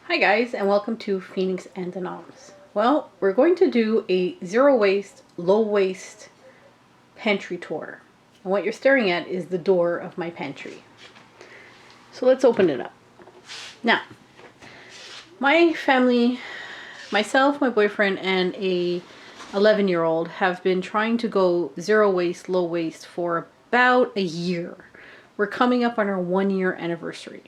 Hi guys, and welcome to Phoenix and the Noms. Well, we're going to do a zero waste, low waste pantry tour. And what you're staring at is the door of my pantry. So let's open it up. Now, my family, myself, my boyfriend, and a 11-year-old have been trying to go zero waste, low waste for about a year. We're coming up on our 1-year anniversary.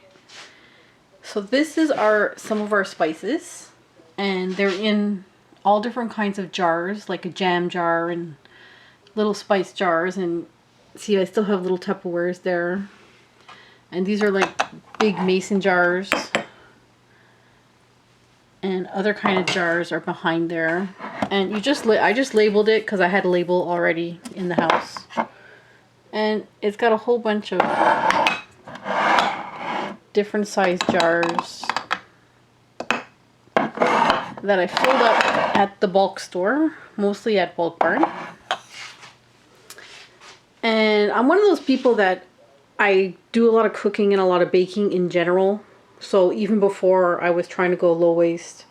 So this is some of our spices, and they're in all different kinds of jars, like a jam jar and little spice jars. And see, I still have little Tupperwares there. And these are like big mason jars. And other kind of jars are behind there. And I just labeled it because I had a label already in the house. And it's got a whole bunch of different size jars that I filled up at the bulk store, mostly at Bulk Barn. And I'm one of those people that I do a lot of cooking and a lot of baking in general. So even before I was trying to go low waste,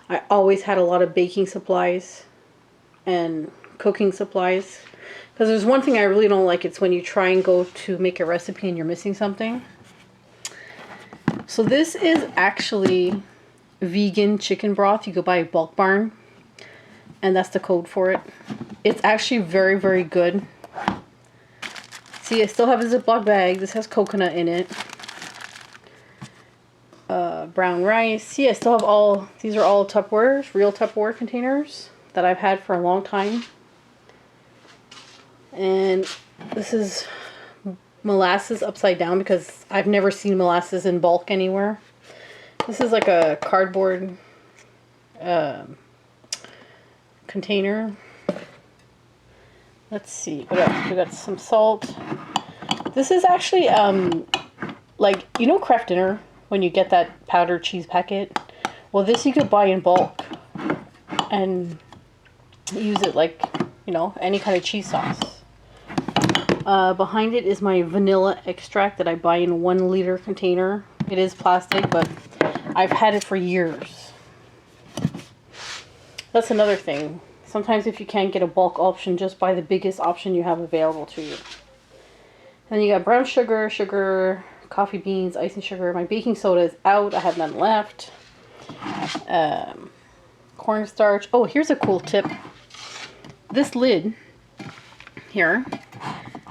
I always had a lot of baking supplies and cooking supplies. Because there's one thing I really don't like, it's when you try and go to make a recipe and you're missing something. So this is actually vegan chicken broth. You could buy at Bulk Barn, and that's the code for it. It's actually very, very good. See, I still have a Ziploc bag. This has coconut in it. Brown rice. See, I still have these are all Tupperwares, real Tupperware containers that I've had for a long time. And this is molasses upside down because I've never seen molasses in bulk anywhere. This is like a cardboard container. Let's see what else. We got some salt. This is actually like, you know, Kraft Dinner when you get that powdered cheese packet. Well, this you could buy in bulk and use it like, you know, any kind of cheese sauce. Behind it is my vanilla extract that I buy in 1 liter container. It is plastic, but I've had it for years. That's another thing. Sometimes if you can't get a bulk option, just buy the biggest option you have available to you. And then you got brown sugar, coffee beans, icing sugar. My baking soda is out. I have none left. Cornstarch. Oh, here's a cool tip. This lid here.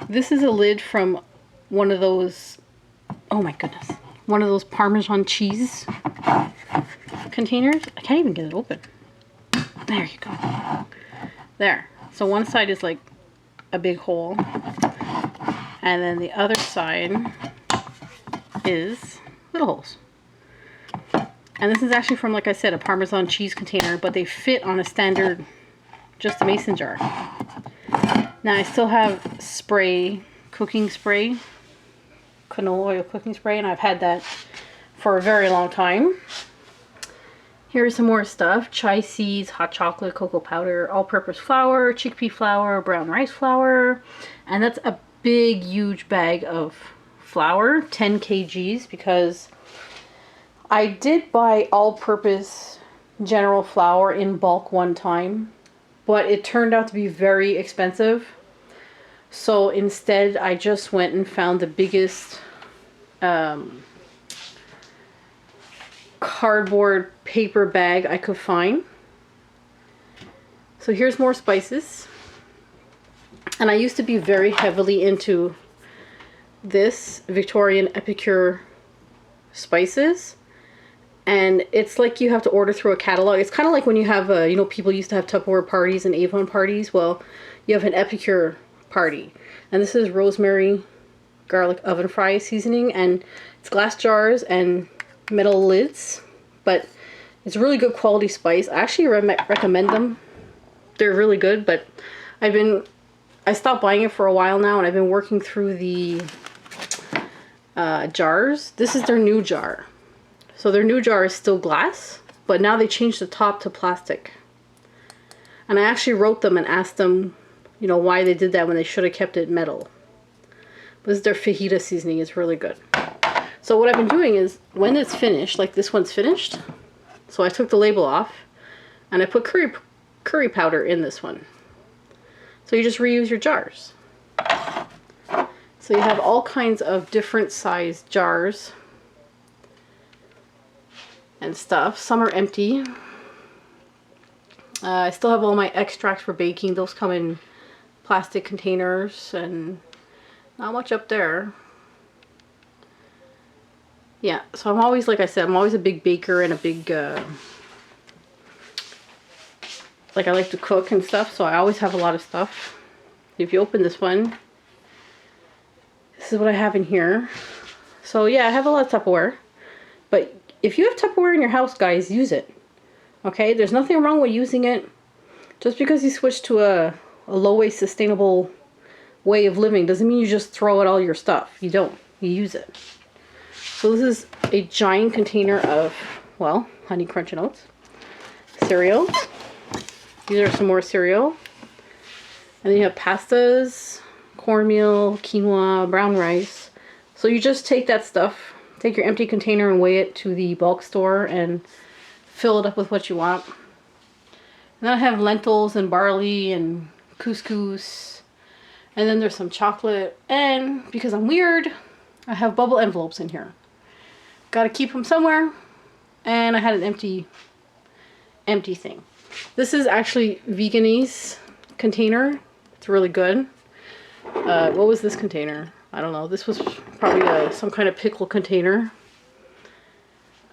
This is a lid from one of those, oh my goodness, one of those Parmesan cheese containers. I can't even get it open. There you go. There. So one side is like a big hole. And then the other side is little holes. And this is actually from, like I said, a Parmesan cheese container, but they fit on a standard, just a mason jar. Now I still have cooking spray, canola oil cooking spray, and I've had that for a very long time. Here's some more stuff: chai seeds, hot chocolate, cocoa powder, all-purpose flour, chickpea flour, brown rice flour, and that's a big, huge bag of flour, 10 kgs, because I did buy all-purpose general flour in bulk one time, but it turned out to be very expensive. So instead, I just went and found the biggest cardboard paper bag I could find. So here's more spices. And I used to be very heavily into this Victorian Epicure spices. And it's like you have to order through a catalog. It's kind of like when you have, you know, people used to have Tupperware parties and Avon parties. Well, you have an Epicure party. And this is rosemary garlic oven fry seasoning. And it's glass jars and metal lids. But it's really good quality spice. I actually recommend them. They're really good. But I stopped buying it for a while now. And I've been working through the jars. This is their new jar. So their new jar is still glass, but now they changed the top to plastic. And I actually wrote them and asked them, you know, why they did that when they should have kept it metal. This is their fajita seasoning. It's really good. So what I've been doing is, when it's finished, like this one's finished, so I took the label off, and I put curry powder in this one. So you just reuse your jars. So you have all kinds of different sized jars and stuff. Some are empty. I still have all my extracts for baking. Those come in plastic containers, and not much up there. Yeah, so I'm always, like I said, I'm always a big baker and a big, like I like to cook and stuff, so I always have a lot of stuff. If you open this one, this is what I have in here. So yeah, I have a lot of Tupperware, but if you have Tupperware in your house, guys, use it. Okay, there's nothing wrong with using it. Just because you switch to a low-waste sustainable way of living doesn't mean you just throw out all your stuff. You don't. You use it. So this is a giant container of, well, Honey Crunch and Oats cereal. These are some more cereal. And then you have pastas, cornmeal, quinoa, brown rice. So you just take that stuff, take your empty container and weigh it to the bulk store and fill it up with what you want. And then I have lentils and barley and couscous. And then there's some chocolate. And because I'm weird, I have bubble envelopes in here. Gotta keep them somewhere. And I had an empty thing. This is actually Veganese container. It's really good. What was this container? I don't know. This was probably some kind of pickle container.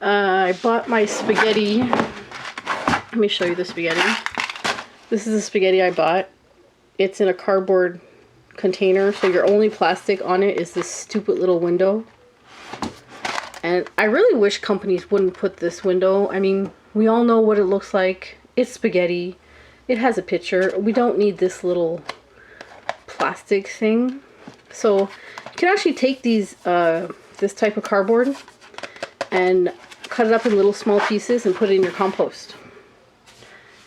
I bought my spaghetti. Let me show you the spaghetti. This is the spaghetti I bought. It's in a cardboard container, so your only plastic on it is this stupid little window. And I really wish companies wouldn't put this window. I mean, we all know what it looks like. It's spaghetti. It has a picture. We don't need this little plastic thing. So you can actually take these this type of cardboard and cut it up in little small pieces and put it in your compost.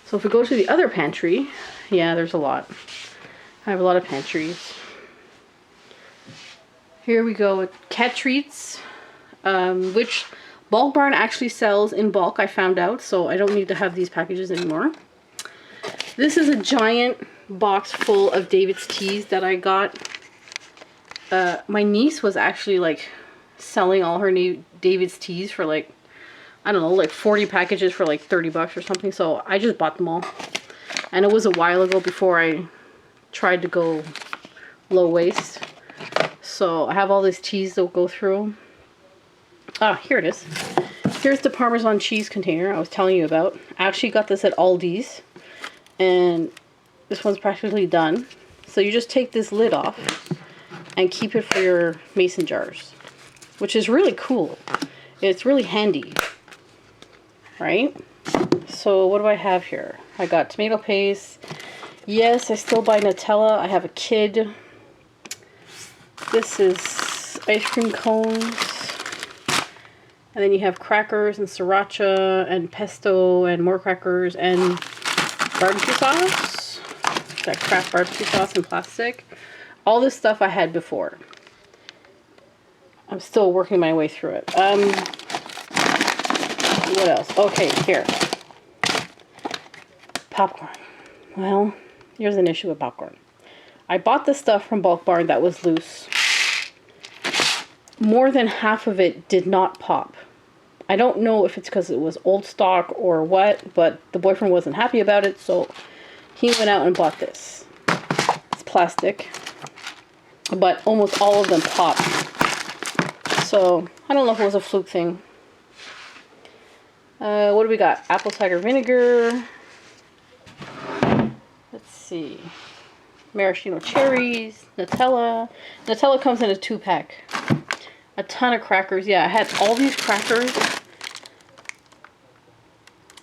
So if we go to the other pantry, yeah, there's a lot. I have a lot of pantries. Here we go with cat treats, which Bulk Barn actually sells in bulk, I found out, so I don't need to have these packages anymore. This is a giant box full of David's teas that I got. My niece was actually like selling all her new David's teas for like, I don't know, like 40 packages for like 30 bucks or something, so I just bought them all. And it was a while ago before I tried to go low waste. So I have all these teas that will go through. Ah, here it is. Here's the Parmesan cheese container I was telling you about. I actually got this at Aldi's. And this one's practically done. So you just take this lid off and keep it for your mason jars. Which is really cool. It's really handy. Right? So what do I have here? I got tomato paste. Yes, I still buy Nutella. I have a kid. This is ice cream cones. And then you have crackers and sriracha and pesto and more crackers and barbecue sauce. That Kraft barbecue sauce in plastic. All this stuff I had before. I'm still working my way through it. What else? Okay, here. Popcorn. Well, here's an issue with popcorn. I bought this stuff from Bulk Barn that was loose. More than half of it did not pop. I don't know if it's because it was old stock or what, but the boyfriend wasn't happy about it, so he went out and bought this. It's plastic, but almost all of them popped. So, I don't know if it was a fluke thing. What do we got? Apple cider vinegar. Let's see. Maraschino cherries, Nutella. Nutella comes in a 2-pack. A ton of crackers. Yeah, I had all these crackers.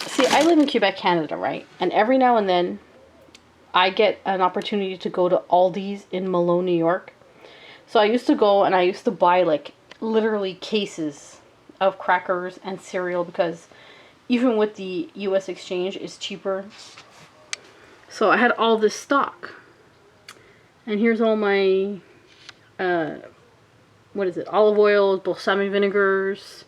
See, I live in Quebec, Canada, right? And every now and then, I get an opportunity to go to Aldi's in Malone, New York. So I used to go and I used to buy like literally cases of crackers and cereal because even with the US exchange, it's cheaper. So I had all this stock. And here's all my what is it? Olive oil, balsamic vinegars,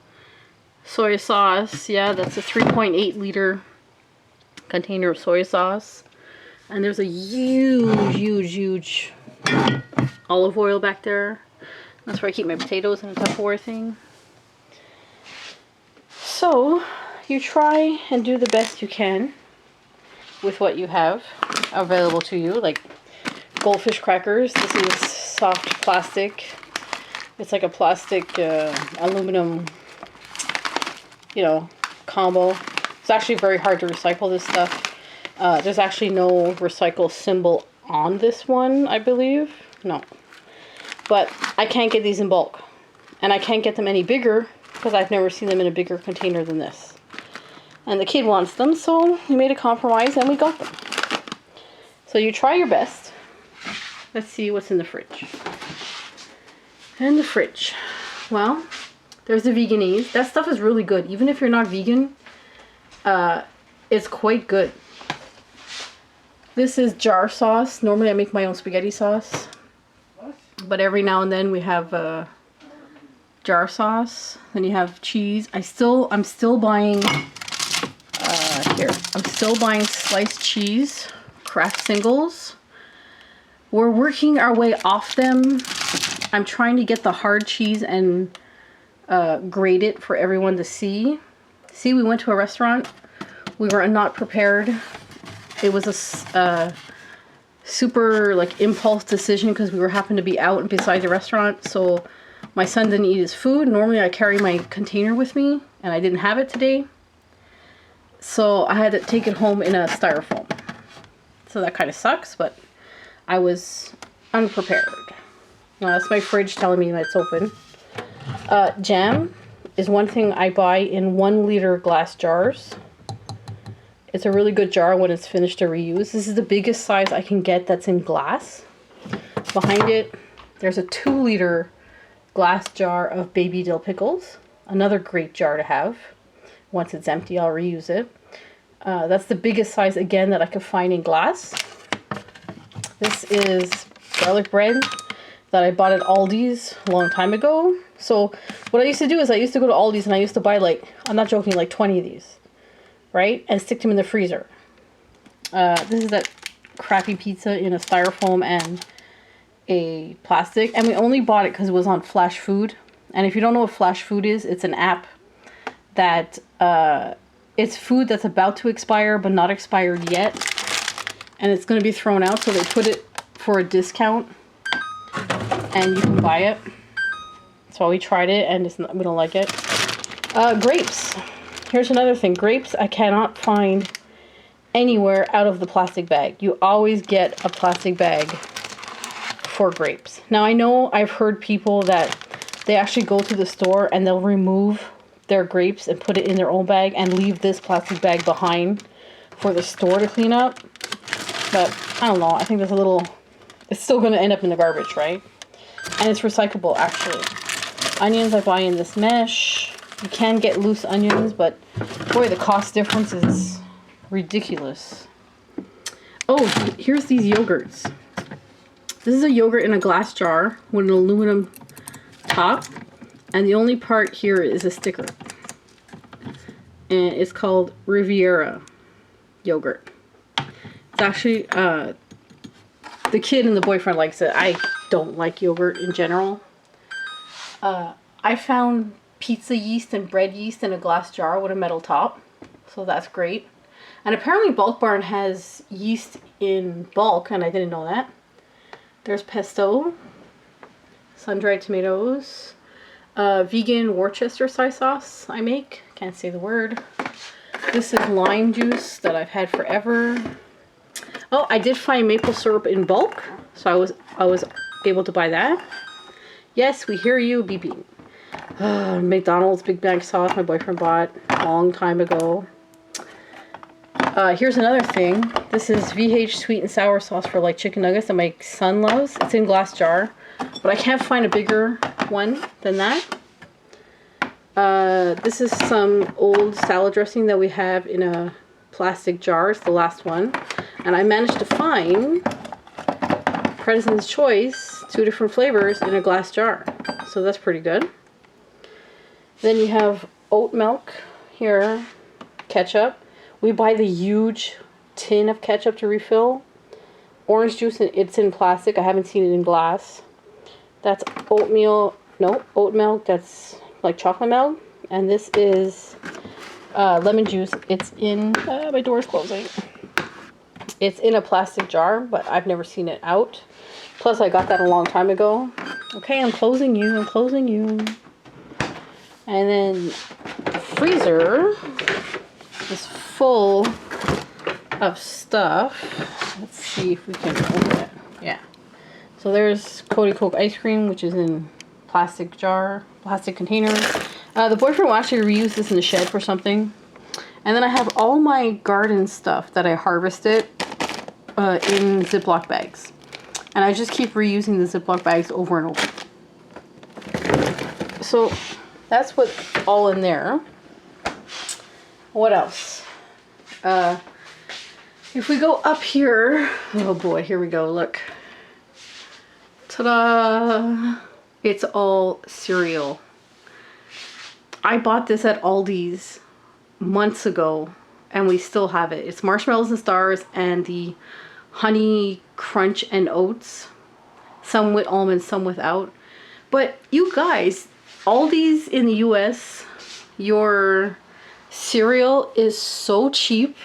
soy sauce. Yeah, that's a 3.8 liter container of soy sauce. And there's a huge olive oil back there. That's where I keep my potatoes in a Tupperware thing. So you try and do the best you can with what you have available to you. Like goldfish crackers. This is soft plastic. It's like a plastic aluminum, you know, combo. It's actually very hard to recycle this stuff. There's actually no recycle symbol on this one, I believe. No. But I can't get these in bulk. And I can't get them any bigger because I've never seen them in a bigger container than this. And the kid wants them, so we made a compromise and we got them. So you try your best. Let's see what's in the fridge. In the fridge. Well, there's the veganese. That stuff is really good. Even if you're not vegan, it's quite good. This is jar sauce. Normally I make my own spaghetti sauce. But every now and then we have jar sauce. Then you have cheese. I'm still buying here. I'm still buying sliced cheese, Kraft singles. We're working our way off them. I'm trying to get the hard cheese and grate it for everyone to see. See, we went to a restaurant. We were not prepared. It was a super like impulse decision because we happened to be out and beside the restaurant. So my son didn't eat his food. Normally I carry my container with me and I didn't have it today. So I had to take it home in a styrofoam. So that kind of sucks, but I was unprepared. Now that's my fridge telling me that it's open. Jam is one thing I buy in 1 liter glass jars. It's a really good jar when it's finished to reuse. This is the biggest size I can get that's in glass. Behind it, there's a 2 liter glass jar of baby dill pickles. Another great jar to have. Once it's empty, I'll reuse it. That's the biggest size, again, that I could find in glass. This is garlic bread that I bought at Aldi's a long time ago. So what I used to do is I used to go to Aldi's and I used to buy, like, I'm not joking, like 20 of these. Right? And stick them in the freezer. This is that crappy pizza in a styrofoam and a plastic. And we only bought it because it was on Flash Food. And if you don't know what Flash Food is, it's an app that it's food that's about to expire but not expired yet. And it's going to be thrown out. So they put it for a discount. And you can buy it. So we tried it and we don't like it. Grapes. Here's another thing. Grapes I cannot find anywhere out of the plastic bag. You always get a plastic bag for grapes. Now I know I've heard people that they actually go to the store and they'll remove their grapes and put it in their own bag and leave this plastic bag behind for the store to clean up. But I don't know. I think there's a little... It's still going to end up in the garbage, right? And it's recyclable, actually. Onions I buy in this mesh. You can get loose onions, but boy, the cost difference is ridiculous. Oh, here's these yogurts. This is a yogurt in a glass jar with an aluminum top, and the only part here is a sticker. And it's called Riviera yogurt. It's actually, the kid and the boyfriend likes it. I don't like yogurt in general. I found pizza yeast and bread yeast in a glass jar with a metal top, so that's great. And apparently Bulk Barn has yeast in bulk, and I didn't know that. There's pesto, sun-dried tomatoes, vegan Worcester sauce I make, can't say the word. This is lime juice that I've had forever. Oh, I did find maple syrup in bulk, so I was able to buy that. Yes, we hear you, beep beep. McDonald's Big Mac sauce my boyfriend bought a long time ago. Here's another thing. This is VH sweet and sour sauce for like chicken nuggets that my son loves. It's in glass jar, but I can't find a bigger one than that. This is some old salad dressing that we have in a plastic jar. It's the last one. And I managed to find President's Choice, 2 different flavors in a glass jar. So that's pretty good. Then you have oat milk here, ketchup. We buy the huge tin of ketchup to refill. Orange juice, it's in plastic. I haven't seen it in glass. That's oatmeal, no, oat milk. That's like chocolate milk. And this is lemon juice. It's in, my door's closing. It's in a plastic jar, but I've never seen it out. Plus, I got that a long time ago. Okay, I'm closing you. I'm closing you. And then the freezer is full of stuff. Let's see if we can open it. Yeah. So there's Cody Coke ice cream, which is in plastic jar, plastic container. The boyfriend will actually reuse this in the shed for something. And then I have all my garden stuff that I harvested in Ziploc bags. And I just keep reusing the Ziploc bags over and over. So that's what's all in there. What else? If we go up here, oh boy, here we go, look. Ta-da! It's all cereal. I bought this at Aldi's months ago, and we still have it. It's Marshmallows and Stars and the Honey Crunch and Oats. Some with almonds, some without. But you guys, Aldi's in the US, your cereal is so cheap.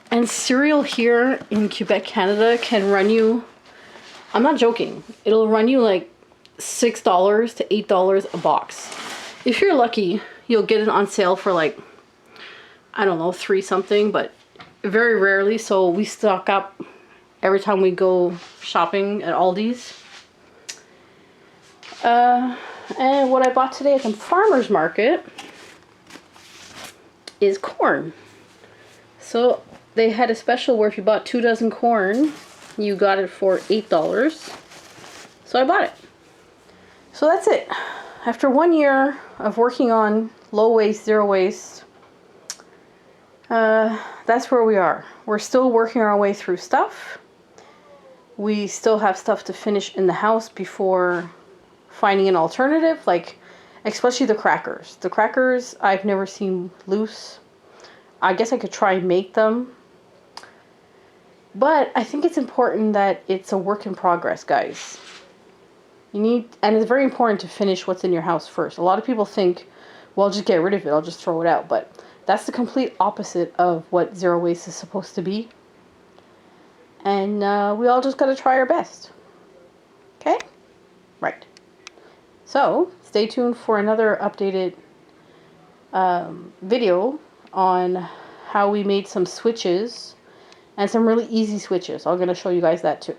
And cereal here in Quebec, Canada can run you, I'm not joking, it'll run you like $6 to $8 a box. If you're lucky, you'll get it on sale for like, I don't know, 3 something, but very rarely. So we stock up every time we go shopping at Aldi's. And what I bought today at the farmer's market is corn. So they had a special where if you bought 2 dozen corn, you got it for $8. So I bought it. So that's it. After 1 year of working on low waste, zero waste, that's where we are. We're still working our way through stuff. We still have stuff to finish in the house before finding an alternative, like especially the crackers. The crackers I've never seen loose. I guess I could try and make them. But I think it's important that it's a work in progress, guys. And it's very important to finish what's in your house first. A lot of people think, well, just get rid of it, I'll just throw it out. But that's the complete opposite of what zero waste is supposed to be. And we all just got to try our best. Okay? Right. So, stay tuned for another updated video on how we made some switches and some really easy switches. I'm going to show you guys that too.